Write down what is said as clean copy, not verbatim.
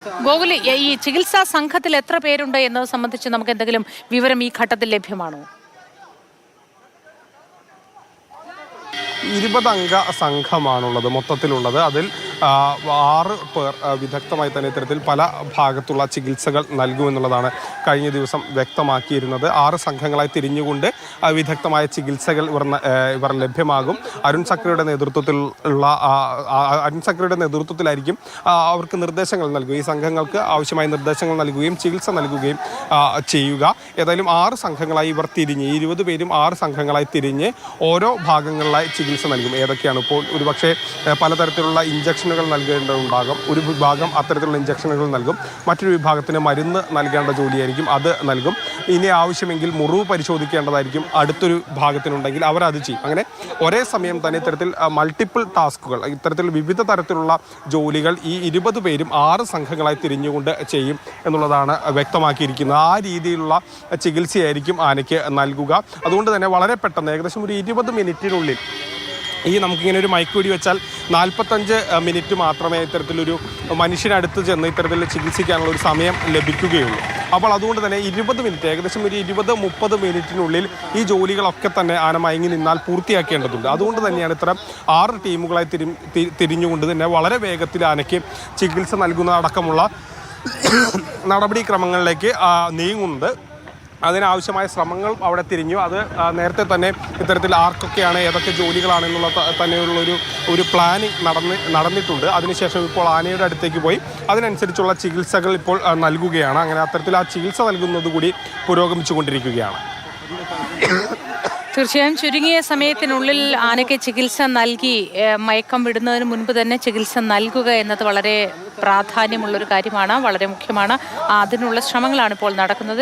ഗോകുലി, ഈ ചികിത്സാ സംഘത്തിൽ എത്ര പേരുണ്ട് എന്നത് സംബന്ധിച്ച് നമുക്ക് എന്തെങ്കിലും വിവരം ഈ ഘട്ടത്തിൽ ലഭ്യമാണോ? 20 അംഗ സംഘമാണുള്ളത് മൊത്തത്തിലുള്ളത്. അതിൽ 6 പേർ വിദഗ്ധമായി തന്നെ ഇത്തരത്തിൽ പല ഭാഗത്തുള്ള ചികിത്സകൾ നൽകുമെന്നുള്ളതാണ് കഴിഞ്ഞ ദിവസം വ്യക്തമാക്കിയിരുന്നത്. 6 സംഘങ്ങളായി തിരിഞ്ഞുകൊണ്ട് വിദഗ്ധമായ ചികിത്സകൾ ഇവർ ലഭ്യമാകും. അരുൺ സക്രിയുടെ നേതൃത്വത്തിലായിരിക്കും അവർക്ക് നിർദ്ദേശങ്ങൾ നൽകുക. ഈ സംഘങ്ങൾക്ക് ആവശ്യമായ നിർദ്ദേശങ്ങൾ നൽകുകയും ചികിത്സ നൽകുകയും ചെയ്യുക. ഏതായാലും 6 സംഘങ്ങളായി ഇവർ തിരിഞ്ഞ് 20 പേരും 6 സംഘങ്ങളായി തിരിഞ്ഞ് ഓരോ ഭാഗങ്ങളിലായി ചികിത്സ നൽകും. ഏതൊക്കെയാണ്? ഇപ്പോൾ ഒരുപക്ഷെ പലതരത്തിലുള്ള ഇഞ്ചക്ഷനുകൾ നൽകേണ്ടതുണ്ടാകും. ഒരു വിഭാഗം അത്തരത്തിലുള്ള ഇഞ്ചക്ഷനുകൾ നൽകും. മറ്റൊരു വിഭാഗത്തിന് മരുന്ന് നൽകേണ്ട ജോലിയായിരിക്കും, അത് നൽകും. ഇനി ആവശ്യമെങ്കിൽ മുറിവ് പരിശോധിക്കേണ്ടതായിരിക്കും അടുത്തൊരു ഭാഗത്തിനുണ്ടെങ്കിൽ അവരത് ചെയ്യും. അങ്ങനെ ഒരേ സമയം തന്നെ ഇത്തരത്തിൽ മൾട്ടിപ്പിൾ ടാസ്കുകൾ, ഇത്തരത്തിൽ വിവിധ തരത്തിലുള്ള ജോലികൾ ഈ 20 പേരും 6 സംഘങ്ങളായി തിരിഞ്ഞുകൊണ്ട് ചെയ്യും എന്നുള്ളതാണ് വ്യക്തമാക്കിയിരിക്കുന്നത്. ആ രീതിയിലുള്ള ചികിത്സയായിരിക്കും ആനയ്ക്ക് നൽകുക. അതുകൊണ്ട് തന്നെ വളരെ പെട്ടെന്ന് ഏകദേശം ഒരു 20 മിനിറ്റിനുള്ളിൽ നമുക്കിങ്ങനെ ഒരു മയക്ക് വെടി വെച്ചാൽ 45 മിനിറ്റ് മാത്രമേ ഇത്തരത്തിലൊരു മനുഷ്യനടുത്ത് ചെന്ന് ഇത്തരത്തിൽ ചികിത്സിക്കാനുള്ള ഒരു സമയം ലഭിക്കുകയുള്ളൂ. അപ്പോൾ അതുകൊണ്ട് തന്നെ 20 മിനിറ്റ്, ഏകദേശം ഒരു 20-30 മിനിറ്റിനുള്ളിൽ ഈ ജോലികളൊക്കെ തന്നെ ആന മയങ്ങി നിന്നാൽ പൂർത്തിയാക്കേണ്ടതുണ്ട്. അതുകൊണ്ട് തന്നെയാണ് ഇത്തരം 6 ടീമുകളായി തിരിഞ്ഞുകൊണ്ട് തന്നെ വളരെ വേഗത്തിൽ ആനയ്ക്ക് ചികിത്സ നൽകുന്നതടക്കമുള്ള നടപടിക്രമങ്ങളിലേക്ക് നീങ്ങുന്നത്. അതിനാവശ്യമായ ശ്രമങ്ങൾ അവിടെ തിരിഞ്ഞു. അത് നേരത്തെ തന്നെ ഇത്തരത്തിൽ ആർക്കൊക്കെയാണ് ഏതൊക്കെ ജോലികളാണെന്നുള്ള തന്നെയുള്ളൊരു പ്ലാനിങ് നടന്നിട്ടുണ്ട്. അതിനുശേഷം ഇപ്പോൾ ആനയുടെ അടുത്തേക്ക് പോയി അതിനനുസരിച്ചുള്ള ചികിത്സകൾ ഇപ്പോൾ നൽകുകയാണ്. അങ്ങനെ അത്തരത്തിൽ ആ ചികിത്സ നൽകുന്നത് കൂടി പുരോഗമിച്ചു കൊണ്ടിരിക്കുകയാണ്. തീർച്ചയായും ചുരുങ്ങിയ സമയത്തിനുള്ളിൽ ആനയ്ക്ക് ചികിത്സ നൽകി മയക്കം വിടുന്നതിന് മുൻപ് തന്നെ ചികിത്സ നൽകുക എന്നത് വളരെ പ്രാധാന്യമുള്ളൊരു കാര്യമാണ്, വളരെ മുഖ്യമാണ്. അതിനുള്ള ശ്രമങ്ങളാണ് ഇപ്പോൾ നടക്കുന്നത്.